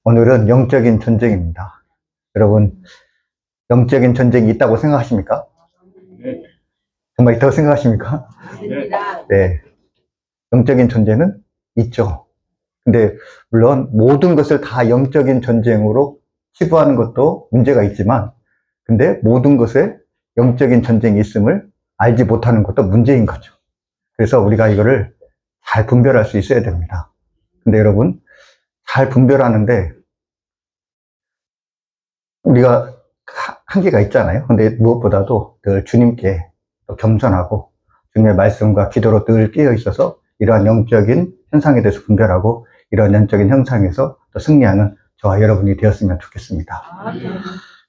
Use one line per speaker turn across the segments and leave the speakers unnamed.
오늘은 영적인 전쟁입니다. 여러분, 영적인 전쟁이 있다고 생각하십니까?
네.
정말 있다고 생각하십니까?
있습니다.
네. 영적인 전쟁은 있죠. 근데, 물론, 모든 것을 다 영적인 전쟁으로 치부하는 것도 문제가 있지만, 근데 모든 것에 영적인 전쟁이 있음을 알지 못하는 것도 문제인 거죠. 그래서 우리가 이거를 잘 분별할 수 있어야 됩니다. 근데 여러분, 잘 분별하는데, 우리가 한계가 있잖아요. 근데 무엇보다도 늘 주님께 겸손하고 주님의 말씀과 기도로 늘 깨어 있어서 이러한 영적인 현상에 대해서 분별하고 이러한 영적인 현상에서 또 승리하는 저와 여러분이 되었으면 좋겠습니다.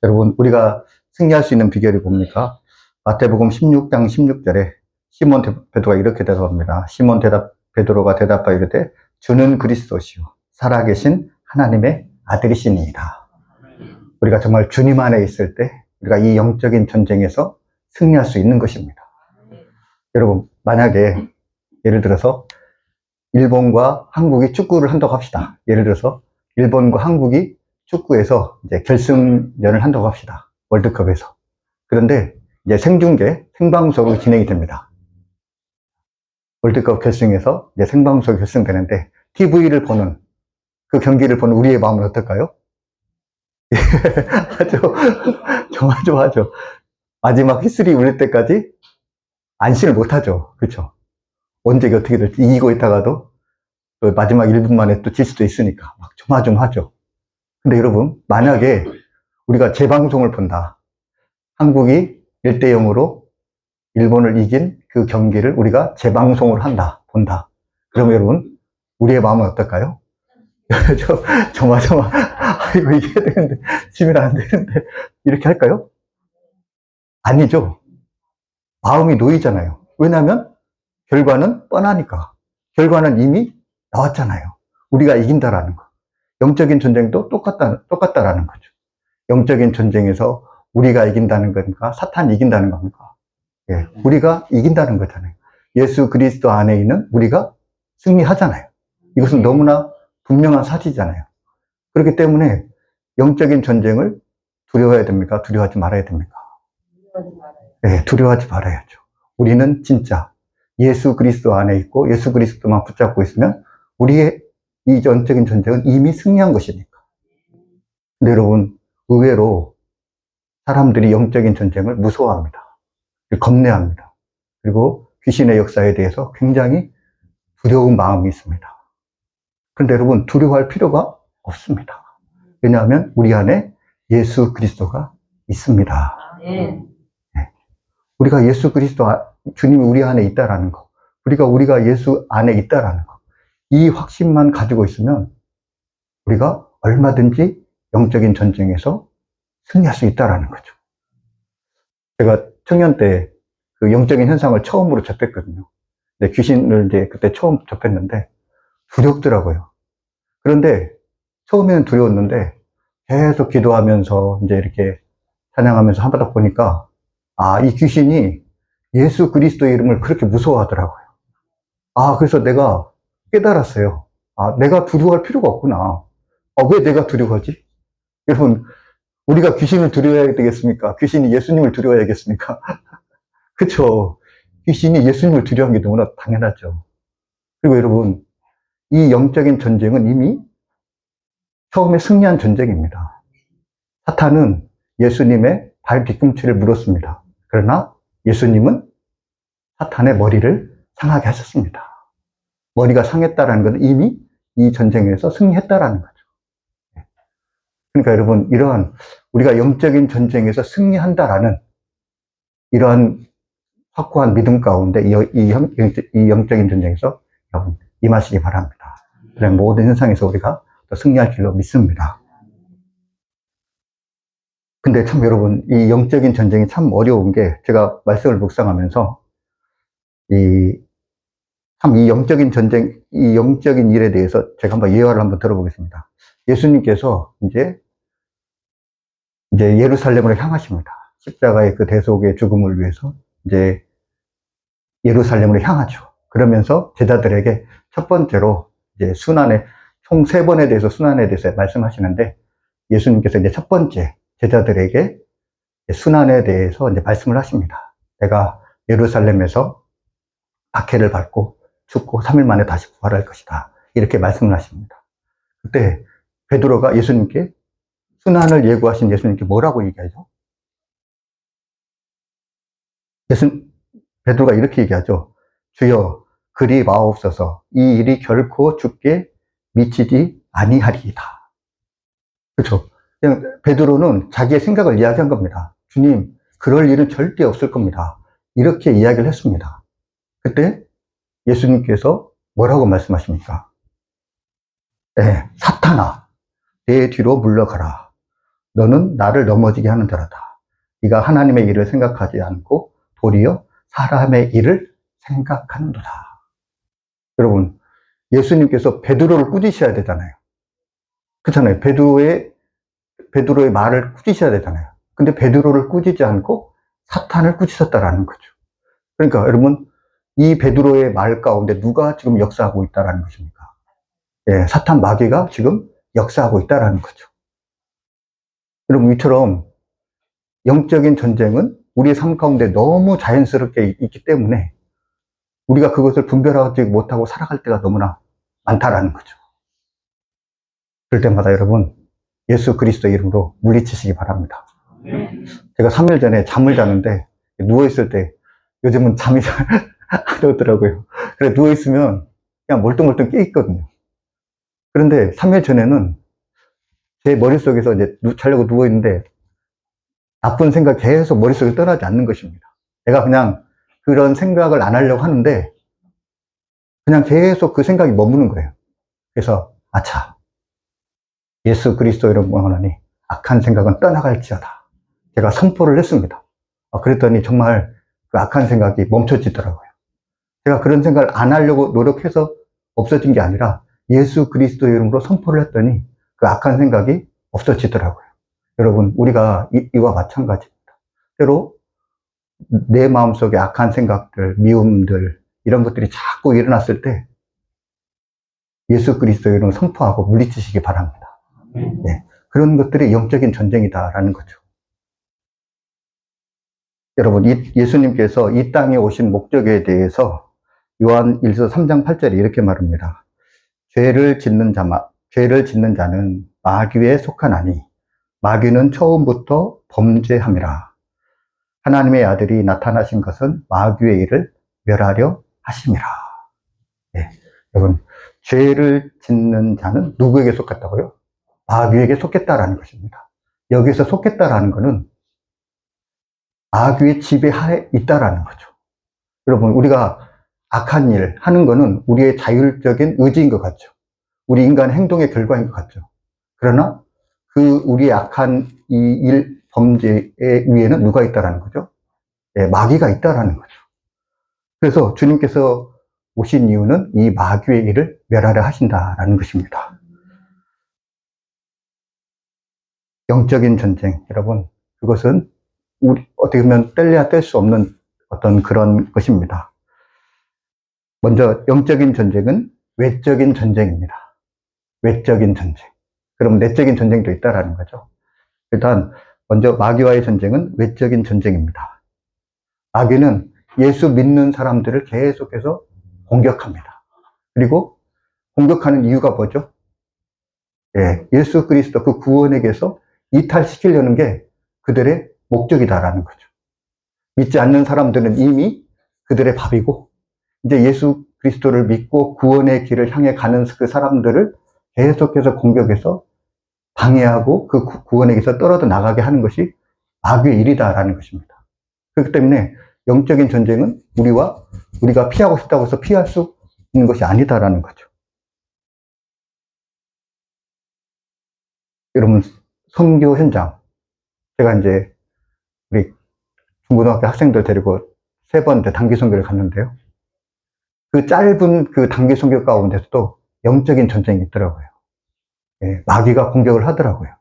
여러분, 우리가 승리할 수 있는 비결이 뭡니까? 마태복음 16장 16절에 시몬 베드로가 이렇게 대답합니다. 베드로가 대답하여 이르되 주는 그리스도시요 살아계신 하나님의 아들이시니이다. 우리가 정말 주님 안에 있을 때 우리가 이 영적인 전쟁에서 승리할 수 있는 것입니다. 여러분, 만약에 예를 들어서 일본과 한국이 축구를 한다고 합시다. 예를 들어서 일본과 한국이 축구에서 이제 결승전을 한다고 합시다. 월드컵에서. 그런데 이제 생방송으로 진행이 됩니다. 월드컵 결승에서 이제 생방송으로 결승되는데 TV를 보는 그 경기를 보는 우리의 마음은 어떨까요? 하죠. 좋아하죠. 마지막 휘슬이 울릴 때까지 안심을 못하죠. 그렇죠? 언제 어떻게 될지 이기고 있다가도 또 마지막 1분 만에 또 질 수도 있으니까 막 조마조마하죠. 근데 여러분, 만약에 우리가 재방송을 본다. 한국이 1대 0으로 일본을 이긴 그 경기를 우리가 재방송을 본다. 그러면 여러분, 우리의 마음은 어떨까요? 조마조마, 아이고, 이겨야 되는데, 지면 안 되는데, 이렇게 할까요? 아니죠. 마음이 놓이잖아요. 왜냐하면 결과는 뻔하니까. 결과는 이미 나왔잖아요. 우리가 이긴다라는 거. 영적인 전쟁도 똑같다라는 거죠. 영적인 전쟁에서 우리가 이긴다는 겁니까? 사탄이 이긴다는 겁니까? 예, 우리가 이긴다는 거잖아요. 예수 그리스도 안에 있는 우리가 승리하잖아요. 이것은 너무나 분명한 사실이잖아요. 그렇기 때문에 영적인 전쟁을 두려워해야 됩니까? 두려워하지 말아야 됩니까? 네, 두려워하지 말아야죠. 우리는 진짜 예수 그리스도 안에 있고 예수 그리스도만 붙잡고 있으면 우리의 이 영적인 전쟁은 이미 승리한 것이니까. 근데 여러분, 의외로 사람들이 영적인 전쟁을 무서워합니다. 겁내합니다. 그리고 귀신의 역사에 대해서 굉장히 두려운 마음이 있습니다. 그런데 여러분, 두려워할 필요가 없습니다. 왜냐하면 우리 안에 예수 그리스도가 있습니다. 네. 우리가 예수 그리스도, 주님이 우리 안에 있다라는 거, 우리가 예수 안에 있다라는 거, 이 확신만 가지고 있으면 우리가 얼마든지 영적인 전쟁에서 승리할 수 있다라는 거죠. 제가 청년 때 그 영적인 현상을 처음으로 접했거든요. 근데 귀신을 이제 그때 처음 접했는데 두렵더라고요. 그런데 처음에는 두려웠는데 계속 기도하면서 이제 이렇게 찬양하면서 한바닥 보니까 이 귀신이 예수 그리스도의 이름을 그렇게 무서워하더라고요. 그래서 내가 깨달았어요. 내가 두려워할 필요가 없구나. 왜 내가 두려워하지? 여러분, 우리가 귀신을 두려워해야 되겠습니까? 귀신이 예수님을 두려워해야겠습니까? 그쵸. 귀신이 예수님을 두려워하는 게 너무나 당연하죠. 그리고 여러분, 이 영적인 전쟁은 이미 처음에 승리한 전쟁입니다. 사탄은 예수님의 발 뒤꿈치를 물었습니다. 그러나 예수님은 사탄의 머리를 상하게 하셨습니다. 머리가 상했다라는 것은 이미 이 전쟁에서 승리했다라는 거죠. 그러니까 여러분, 이러한 우리가 영적인 전쟁에서 승리한다라는 이러한 확고한 믿음 가운데 이 영적인 전쟁에서 여러분 임하시기 바랍니다. 그런 모든 현상에서 우리가 또 승리할 줄로 믿습니다. 근데 참 여러분, 이 영적인 전쟁이 참 어려운 게 제가 말씀을 묵상하면서 이 영적인 전쟁, 이 영적인 일에 대해서 제가 한번 예화를 한번 들어보겠습니다. 예수님께서 이제 예루살렘으로 향하십니다. 십자가의 그 대속의 죽음을 위해서 이제 예루살렘으로 향하죠. 그러면서 제자들에게 첫 번째로 이제 총 3번에 대해서 순환에 대해서 말씀하시는데, 예수님께서 이제 첫 번째 제자들에게 순환에 대해서 이제 말씀을 하십니다. 내가 예루살렘에서 박해를 받고 죽고 3일 만에 다시 부활할 것이다. 이렇게 말씀을 하십니다. 그때 베드로가 예수님께, 순환을 예고하신 예수님께 뭐라고 얘기하죠? 베드로가 이렇게 얘기하죠. 주여 그리 마옵소서. 이 일이 결코 죽게 미치지 아니하리이다. 그렇죠? 그냥 베드로는 자기의 생각을 이야기한 겁니다. 주님, 그럴 일은 절대 없을 겁니다. 이렇게 이야기를 했습니다. 그때 예수님께서 뭐라고 말씀하십니까? 네, 사탄아, 내 뒤로 물러가라. 너는 나를 넘어지게 하는 자라다. 네가 하나님의 일을 생각하지 않고 도리어 사람의 일을 생각하는도다. 여러분, 예수님께서 베드로를 꾸짖으셔야 되잖아요. 그렇잖아요. 베드로의 말을 꾸짖으셔야 되잖아요. 근데 베드로를 꾸짖지 않고 사탄을 꾸짖었다라는 거죠. 그러니까 여러분, 이 베드로의 말 가운데 누가 지금 역사하고 있다라는 것입니까? 예, 사탄 마귀가 지금 역사하고 있다라는 거죠. 여러분, 이처럼 영적인 전쟁은 우리의 삶 가운데 너무 자연스럽게 있기 때문에 우리가 그것을 분별하지 못하고 살아갈 때가 너무나 많다라는 거죠. 그럴 때마다 여러분, 예수 그리스도 이름으로 물리치시기 바랍니다. 제가 3일 전에 잠을 자는데 누워있을 때, 요즘은 잠이 잘 안 오더라고요. 그래, 누워있으면 그냥 멀뚱멀뚱 깨있거든요. 그런데 3일 전에는 제 머릿속에서 이제 자려고 누워있는데 나쁜 생각 계속 머릿속에 떠나지 않는 것입니다. 내가 그냥 그런 생각을 안 하려고 하는데 그냥 계속 그 생각이 머무는 거예요. 그래서 아차, 예수 그리스도 이름으로 하나니 악한 생각은 떠나갈지어다. 제가 선포를 했습니다. 그랬더니 정말 그 악한 생각이 멈춰지더라고요. 제가 그런 생각을 안 하려고 노력해서 없어진 게 아니라 예수 그리스도 이름으로 선포를 했더니 그 악한 생각이 없어지더라고요. 여러분, 우리가 이와 마찬가지입니다. 때로 내 마음속에 악한 생각들, 미움들, 이런 것들이 자꾸 일어났을 때 예수 그리스도 이름으로 선포하고 물리치시기 바랍니다. 네, 그런 것들이 영적인 전쟁이다라는 거죠. 여러분, 예수님께서 이 땅에 오신 목적에 대해서 요한 1서 3장 8절에 이렇게 말합니다. 죄를 짓는 자는 마귀에 속하나니 마귀는 처음부터 범죄함이라. 하나님의 아들이 나타나신 것은 마귀의 일을 멸하려 하심이라. 네, 여러분, 죄를 짓는 자는 누구에게 속했다고요? 마귀에게 속했다라는 것입니다. 여기서 속했다라는 것은 마귀의 지배하에 있다라는 거죠. 여러분, 우리가 악한 일 하는 거는 우리의 자율적인 의지인 것 같죠. 우리 인간의 행동의 결과인 것 같죠. 그러나 그 우리의 악한 이 범죄의 위에는 누가 있다라는 거죠? 네, 마귀가 있다라는 거죠. 그래서 주님께서 오신 이유는 이 마귀의 일을 멸하려 하신다라는 것입니다. 영적인 전쟁, 여러분, 그것은 어떻게 보면 뗄래야 뗄 수 없는 어떤 그런 것입니다. 먼저 영적인 전쟁은 외적인 전쟁입니다. 외적인 전쟁. 그럼 내적인 전쟁도 있다라는 거죠. 일단 먼저 마귀와의 전쟁은 외적인 전쟁입니다. 마귀는 예수 믿는 사람들을 계속해서 공격합니다. 그리고 공격하는 이유가 뭐죠? 예, 예수 그리스도 그 구원에게서 이탈시키려는 게 그들의 목적이다라는 거죠. 믿지 않는 사람들은 이미 그들의 밥이고, 이제 예수 그리스도를 믿고 구원의 길을 향해 가는 그 사람들을 계속해서 공격해서 방해하고 그 구원의 길에서 떨어져 나가게 하는 것이 마귀의 일이다라는 것입니다. 그렇기 때문에 영적인 전쟁은 우리가 피하고 싶다고 해서 피할 수 있는 것이 아니다라는 거죠. 여러분, 선교 현장, 제가 이제 우리 중고등학교 학생들 데리고 3번 단기 선교를 갔는데요. 그 짧은 그 단기 선교 가운데서도 영적인 전쟁이 있더라고요. 예, 마귀가 공격을 하더라고요.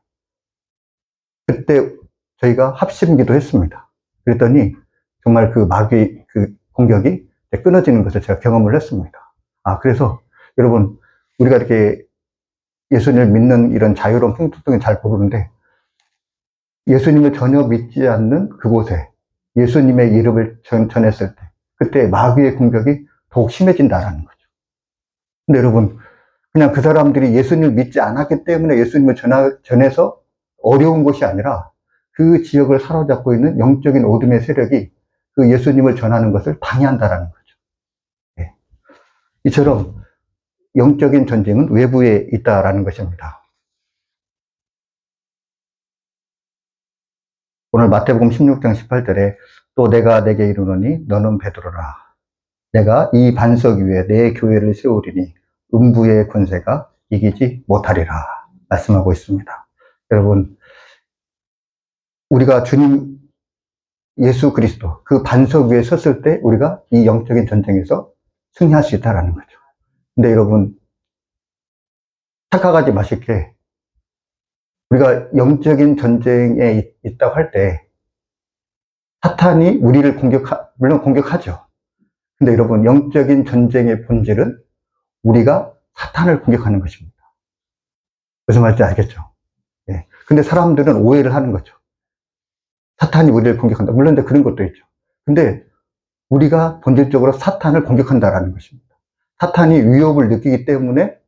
그때 저희가 합심기도 했습니다. 그랬더니 정말 그 마귀 그 공격이 끊어지는 것을 제가 경험을 했습니다. 그래서 여러분, 우리가 이렇게 예수님을 믿는 이런 자유로운 풍토등을 잘 모르는데 예수님을 전혀 믿지 않는 그곳에 예수님의 이름을 전했을 때 그때 마귀의 공격이 더욱 심해진다라는 거죠. 근데 여러분 그냥 그 사람들이 예수님을 믿지 않았기 때문에 예수님을 전해서 어려운 것이 아니라 그 지역을 사로잡고 있는 영적인 어둠의 세력이 그 예수님을 전하는 것을 방해한다라는 거죠. 네. 이처럼 영적인 전쟁은 외부에 있다라는 것입니다. 오늘 마태복음 16장 18절에 또 내가 내게 이르노니 너는 베드로라. 내가 이 반석 위에 내 교회를 세우리니 음부의 권세가 이기지 못하리라 말씀하고 있습니다. 여러분 우리가 주님 예수 그리스도 그 반석 위에 섰을 때 우리가 이 영적인 전쟁에서 승리할 수 있다는 거죠. 근데 여러분 착각하지 마실 게 우리가 영적인 전쟁에 있다고 할 때 사탄이 우리를 물론 공격하죠. 근데 여러분 영적인 전쟁의 본질은 우리가 사탄을 공격하는 것입니다. 무슨 말인지 알겠죠? 네. 근데 사람들은 오해를 하는 거죠. 사탄이 우리를 공격한다. 물론 그런 것도 있죠. 근데 우리가 본질적으로 사탄을 공격한다라는 것입니다. 사탄이 위협을 느끼기 때문에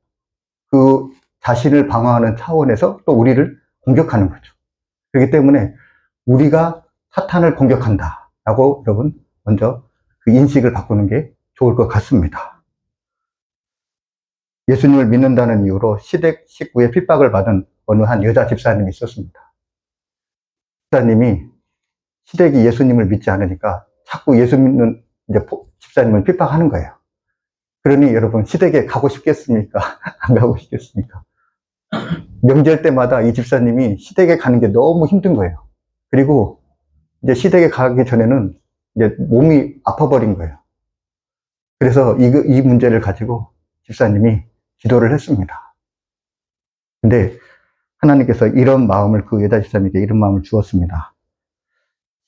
그 자신을 방어하는 차원에서 또 우리를 공격하는 거죠. 그렇기 때문에 우리가 사탄을 공격한다라고 여러분 먼저 그 인식을 바꾸는 게 좋을 것 같습니다. 예수님을 믿는다는 이유로 시댁 식구의 핍박을 받은 어느 한 여자 집사님이 있었습니다. 집사님이 시댁이 예수님을 믿지 않으니까 자꾸 예수 믿는 이제 집사님을 핍박하는 거예요. 그러니 여러분 시댁에 가고 싶겠습니까? 안 가고 싶겠습니까? 명절 때마다 이 집사님이 시댁에 가는 게 너무 힘든 거예요. 그리고 이제 시댁에 가기 전에는 이제 몸이 아파버린 거예요. 그래서 이 문제를 가지고 집사님이 기도를 했습니다. 근데 하나님께서 이런 마음을 그 여자 집사님에게 이런 마음을 주었습니다.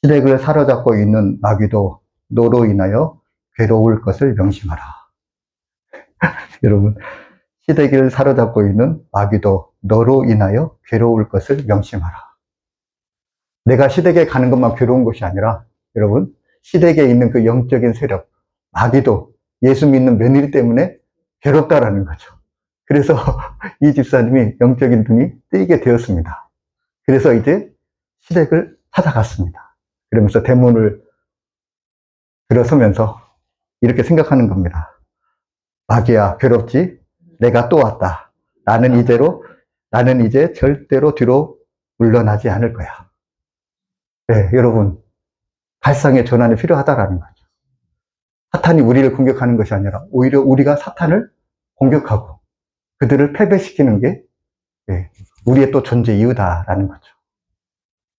시댁을 사로잡고 있는 마귀도 너로 인하여 괴로울 것을 명심하라. 여러분 시댁을 사로잡고 있는 마귀도 너로 인하여 괴로울 것을 명심하라. 내가 시댁에 가는 것만 괴로운 것이 아니라 여러분 시댁에 있는 그 영적인 세력 마귀도 예수 믿는 며느리 때문에 괴롭다라는 거죠. 그래서 이 집사님이 영적인 눈이 뜨이게 되었습니다. 그래서 이제 시댁을 찾아갔습니다. 그러면서 대문을 들어서면서 이렇게 생각하는 겁니다. 마귀야 괴롭지? 내가 또 왔다. 나는 이제 절대로 뒤로 물러나지 않을 거야. 네, 여러분 발상의 전환이 필요하다라는 거죠. 사탄이 우리를 공격하는 것이 아니라 오히려 우리가 사탄을 공격하고 그들을 패배시키는 게 우리의 또 존재 이유다라는 거죠.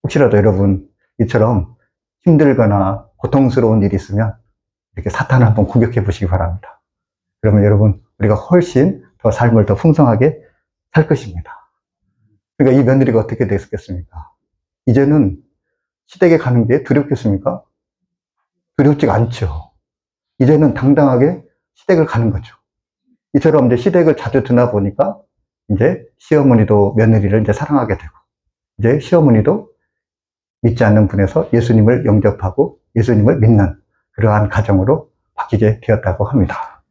혹시라도 여러분 이처럼 힘들거나 고통스러운 일이 있으면 이렇게 사탄을 한번 공격해 보시기 바랍니다. 그러면 여러분 우리가 훨씬 더 삶을 더 풍성하게 살 것입니다. 그러니까 이 며느리가 어떻게 됐겠습니까? 이제는 시댁에 가는 게 두렵겠습니까? 두렵지가 않죠. 이제는 당당하게 시댁을 가는 거죠. 이처럼 이제 시댁을 자주 드나 보니까 이제 시어머니도 며느리를 이제 사랑하게 되고 이제 시어머니도 믿지 않는 분에서 예수님을 영접하고 예수님을 믿는 그러한 가정으로 바뀌게 되었다고 합니다.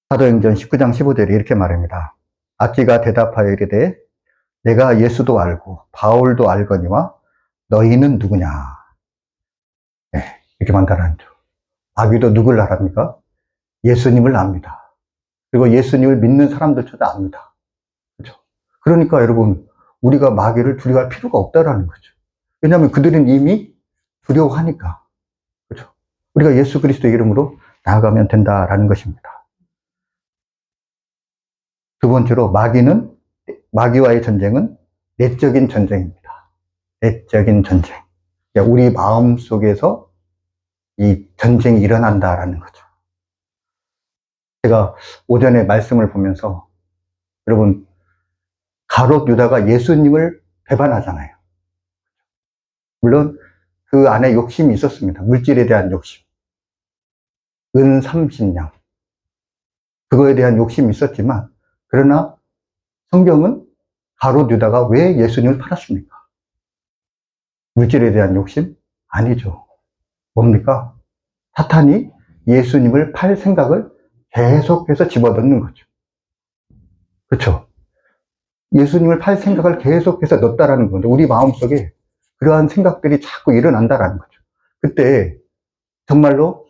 사도행전 19장 15절에 이렇게 말합니다. 악기가 대답하여 이르되 내가 예수도 알고 바울도 알거니와 너희는 누구냐. 네, 이렇게 만다라죠. 마귀도 누굴 알합니까? 예수님을 압니다. 그리고 예수님을 믿는 사람들조차 압니다. 그렇죠? 그러니까 여러분 우리가 마귀를 두려워할 필요가 없다라는 거죠. 왜냐하면 그들은 이미 두려워하니까. 그렇죠? 우리가 예수 그리스도의 이름으로 나아가면 된다라는 것입니다. 두 번째로 마귀와의 전쟁은 내적인 전쟁입니다. 내적인 전쟁. 우리 마음 속에서 이 전쟁이 일어난다라는 거죠. 제가 오전에 말씀을 보면서 여러분 가롯 유다가 예수님을 배반하잖아요. 물론 그 안에 욕심이 있었습니다. 물질에 대한 욕심. 은 30냥. 그거에 대한 욕심이 있었지만 그러나 성경은 가롯 유다가 왜 예수님을 팔았습니까? 물질에 대한 욕심? 아니죠. 뭡니까? 사탄이 예수님을 팔 생각을 계속해서 집어넣는 거죠. 그렇죠? 예수님을 팔 생각을 계속해서 넣었다라는 건데, 우리 마음속에 그러한 생각들이 자꾸 일어난다라는 거죠. 그때 정말로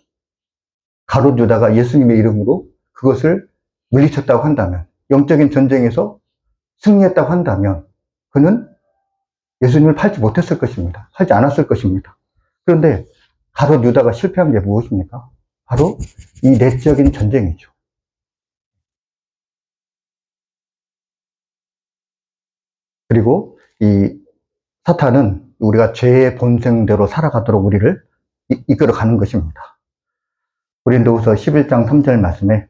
가롯 유다가 예수님의 이름으로 그것을 물리쳤다고 한다면, 영적인 전쟁에서 승리했다고 한다면 그는 예수님을 팔지 못했을 것입니다. 팔지 않았을 것입니다. 그런데 가롯 유다가 실패한 게 무엇입니까? 바로 이 내적인 전쟁이죠. 그리고 이 사탄은 우리가 죄의 본성대로 살아가도록 우리를 이끌어가는 것입니다. 고린도후서 11장 3절 말씀에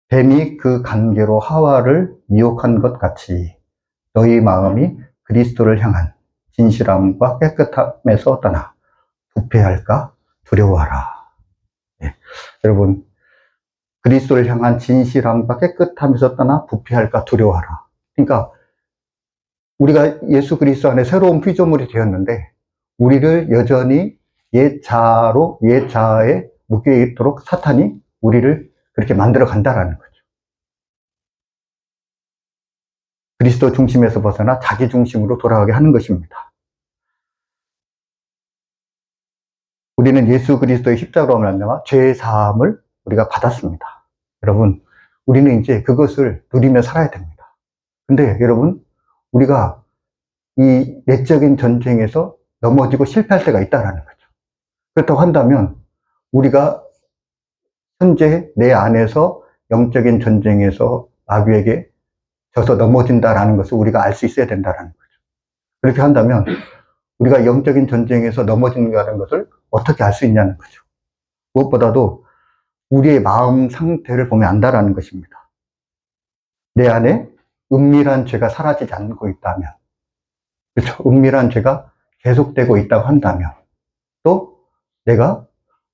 뱀이 그 관계로 하와를 미혹한 것 같이 너희 마음이 그리스도를 향한 진실함과 깨끗함에서 떠나 부패할까 두려워하라. 네. 여러분, 그리스도를 향한 진실함과 깨끗함에서 떠나 부패할까 두려워하라. 그러니까 우리가 예수 그리스도 안에 새로운 피조물이 되었는데 우리를 여전히 옛 자아에 묶여 있도록 사탄이 우리를 그렇게 만들어 간다라는 거죠. 그리스도 중심에서 벗어나 자기 중심으로 돌아가게 하는 것입니다. 우리는 예수 그리스도의 십자가로 말미암아 죄의 사함을 우리가 받았습니다. 여러분, 우리는 이제 그것을 누리며 살아야 됩니다. 근데 여러분, 우리가 이 내적인 전쟁에서 넘어지고 실패할 때가 있다라는 거죠. 그렇다고 한다면 우리가 현재 내 안에서 영적인 전쟁에서 마귀에게 져서 넘어진다라는 것을 우리가 알 수 있어야 된다는 거죠. 그렇게 한다면 우리가 영적인 전쟁에서 넘어진다는 것을 어떻게 알 수 있냐는 거죠. 무엇보다도 우리의 마음 상태를 보면 안다라는 것입니다. 내 안에 은밀한 죄가 사라지지 않고 있다면, 그렇죠? 은밀한 죄가 계속되고 있다고 한다면, 또 내가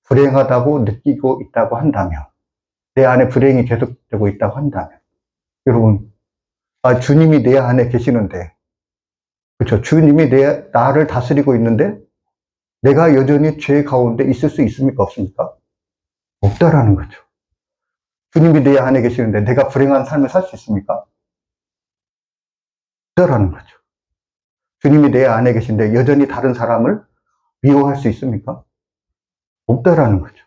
불행하다고 느끼고 있다고 한다면, 내 안에 불행이 계속되고 있다고 한다면, 여러분, 주님이 내 안에 계시는데, 그렇죠? 주님이 나를 다스리고 있는데 내가 여전히 죄 가운데 있을 수 있습니까? 없습니까? 없다라는 거죠. 주님이 내 안에 계시는데 내가 불행한 삶을 살 수 있습니까? 없다라는 거죠. 주님이 내 안에 계신데 여전히 다른 사람을 미워할 수 있습니까? 없다라는 거죠.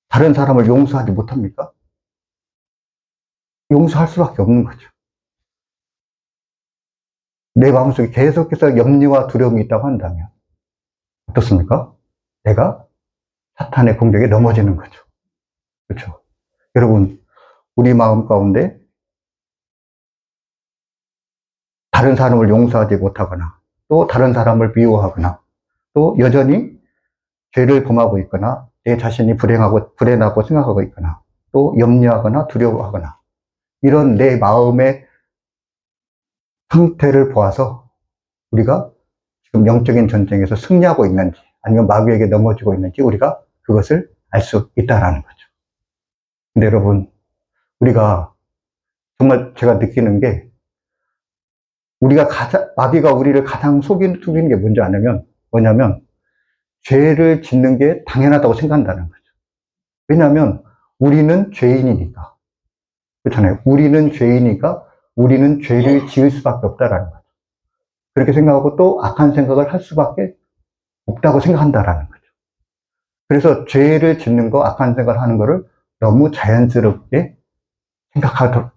다른 사람을 용서하지 못합니까? 용서할 수밖에 없는 거죠. 내 마음속에 계속해서 염려와 두려움이 있다고 한다면 어떻습니까? 내가 사탄의 공격에 넘어지는 거죠. 그렇죠? 여러분, 우리 마음 가운데 다른 사람을 용서하지 못하거나 또 다른 사람을 미워하거나 또 여전히 죄를 범하고 있거나 내 자신이 불행하고 생각하고 있거나 또 염려하거나 두려워하거나 이런 내 마음의 상태를 보아서 우리가 지금 영적인 전쟁에서 승리하고 있는지 아니면 마귀에게 넘어지고 있는지 우리가 그것을 알 수 있다라는 거죠. 근데 여러분, 우리가 정말 제가 느끼는 게 마귀가 우리를 가장 속이는 게 뭐냐면 죄를 짓는 게 당연하다고 생각한다는 거죠. 왜냐하면 우리는 죄인이니까. 그렇잖아요. 우리는 죄인이니까 우리는 죄를 지을 수밖에 없다라는 거죠. 그렇게 생각하고 또 악한 생각을 할 수밖에 없다고 생각한다라는 거죠. 그래서 죄를 짓는 거, 악한 생각을 하는 거를 너무 자연스럽게 생각하도록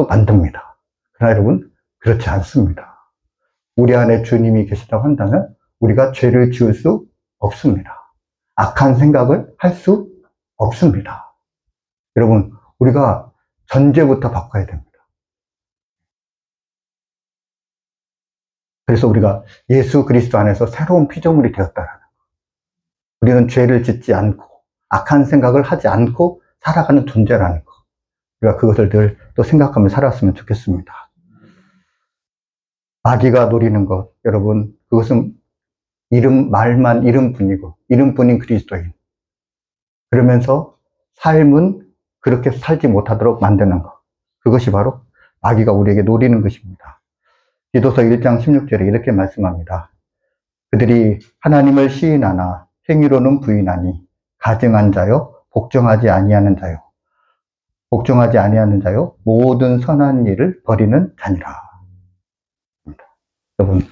만듭니다. 그러나 여러분, 그렇지 않습니다. 우리 안에 주님이 계시다고 한다면 우리가 죄를 지을 수 없습니다. 악한 생각을 할 수 없습니다. 여러분, 우리가 전제부터 바꿔야 됩니다. 그래서 우리가 예수 그리스도 안에서 새로운 피조물이 되었다라는 거. 우리는 죄를 짓지 않고 악한 생각을 하지 않고 살아가는 존재라는 거. 우리가 그것을 늘 또 생각하며 살았으면 좋겠습니다. 마귀가 노리는 것, 여러분, 그것은 말만 이름뿐이고, 이름뿐인 그리스도인. 그러면서 삶은 그렇게 살지 못하도록 만드는 것. 그것이 바로 마귀가 우리에게 노리는 것입니다. 디도서 1장 16절에 이렇게 말씀합니다. 그들이 하나님을 시인하나 행위로는 부인하니 가증한 자요 복종하지 아니하는 자요 복종하지 아니하는 자요 모든 선한 일을 버리는 자니라. 여러분,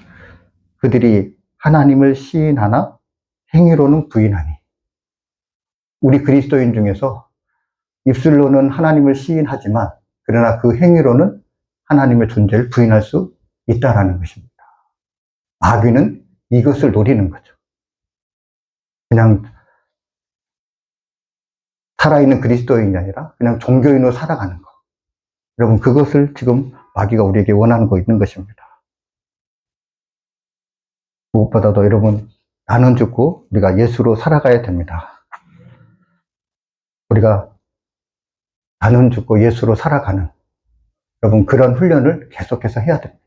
그들이 하나님을 시인하나 행위로는 부인하니, 우리 그리스도인 중에서 입술로는 하나님을 시인하지만 그러나 그 행위로는 하나님의 존재를 부인할 수 있다라는 것입니다. 마귀는 이것을 노리는 거죠. 그냥 살아있는 그리스도인이 아니라 그냥 종교인으로 살아가는 것. 여러분, 그것을 지금 마귀가 우리에게 원하는 있는 것입니다. 무엇보다도 여러분, 나는 죽고 우리가 예수로 살아가야 됩니다. 우리가 나는 죽고 예수로 살아가는, 여러분, 그런 훈련을 계속해서 해야 됩니다.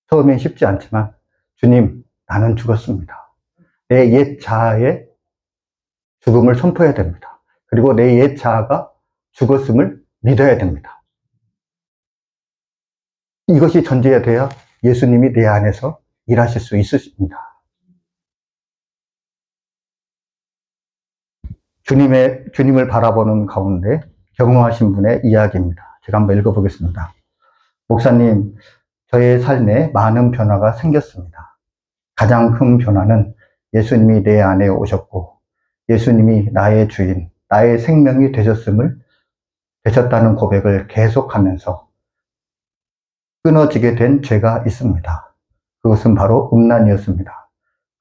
처음엔 쉽지 않지만, 주님, 나는 죽었습니다. 내 옛 자아의 죽음을 선포해야 됩니다. 그리고 내 옛 자아가 죽었음을 믿어야 됩니다. 이것이 전제가 돼야 예수님이 내 안에서 일하실 수 있으십니다. 주님을 바라보는 가운데 경험하신 분의 이야기입니다. 제가 한번 읽어보겠습니다. 목사님, 저의 삶에 많은 변화가 생겼습니다. 가장 큰 변화는 예수님이 내 안에 오셨고 예수님이 나의 주인, 나의 생명이 되셨다는 고백을 계속하면서 끊어지게 된 죄가 있습니다. 그것은 바로 음란이었습니다.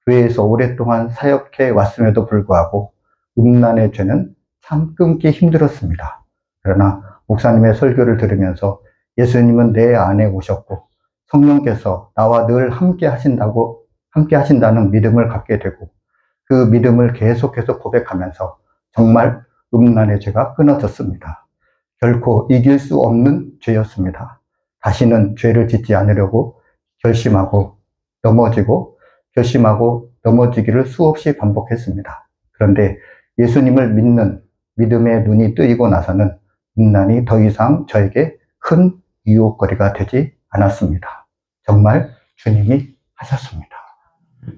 교회에서 오랫동안 사역해 왔음에도 불구하고 음란의 죄는 참 끊기 힘들었습니다. 그러나 목사님의 설교를 들으면서 예수님은 내 안에 오셨고 성령께서 나와 늘 함께 하신다는 믿음을 갖게 되고 그 믿음을 계속해서 고백하면서 정말 음란의 죄가 끊어졌습니다. 결코 이길 수 없는 죄였습니다. 다시는 죄를 짓지 않으려고 결심하고 넘어지기를 수없이 반복했습니다. 그런데 예수님을 믿는 믿음의 눈이 뜨이고 나서는 음란이 더 이상 저에게 큰 유혹거리가 되지 않았습니다. 정말 주님이 하셨습니다.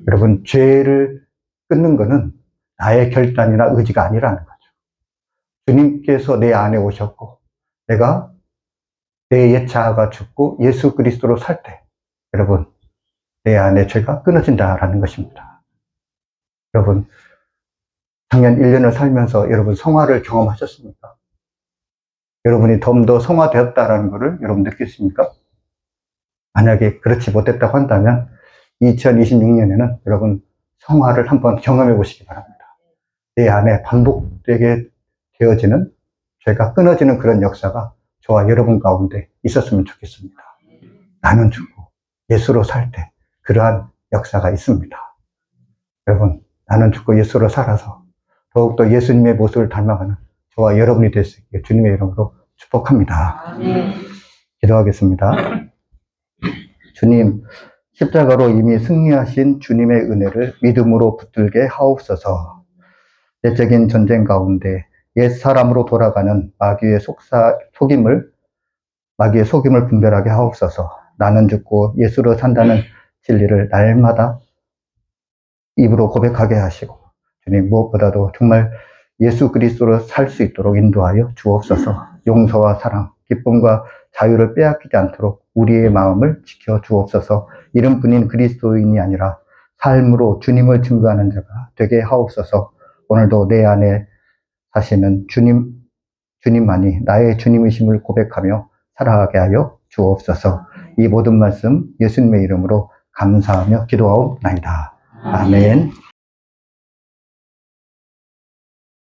여러분, 죄를 끊는 것은 나의 결단이나 의지가 아니라는 거죠. 주님께서 내 안에 오셨고 내가 내 옛 자아가 죽고 예수 그리스도로 살 때 여러분, 내 안에 죄가 끊어진다라는 것입니다. 여러분, 작년 1년을 살면서 여러분 성화를 경험하셨습니까? 여러분이 좀 더 성화되었다라는 것을 여러분 느꼈습니까? 만약에 그렇지 못했다고 한다면 2026년에는 여러분 성화를 한번 경험해 보시기 바랍니다. 내 안에 반복되게 되어지는 죄가 끊어지는 그런 역사가 저와 여러분 가운데 있었으면 좋겠습니다. 나는 죽고 예수로 살 때 그러한 역사가 있습니다. 여러분, 나는 죽고 예수로 살아서 더욱더 예수님의 모습을 닮아가는 저와 여러분이 될 수 있게 주님의 이름으로 축복합니다. 기도하겠습니다. 주님, 십자가로 이미 승리하신 주님의 은혜를 믿음으로 붙들게 하옵소서. 내적인 전쟁 가운데 옛 사람으로 돌아가는 마귀의 속임을 분별하게 하옵소서. 나는 죽고 예수로 산다는 진리를 날마다 입으로 고백하게 하시고 주님, 무엇보다도 정말 예수 그리스도로 살 수 있도록 인도하여 주옵소서. 용서와 사랑, 기쁨과 자유를 빼앗기지 않도록 우리의 마음을 지켜 주옵소서. 이름뿐인 그리스도인이 아니라 삶으로 주님을 증거하는 자가 되게 하옵소서. 오늘도 내 안에 사시는 주님만이 나의 주님이심을 고백하며 살아가게 하여 주옵소서. 이 모든 말씀 예수님의 이름으로 감사하며 기도하옵나이다. 아멘.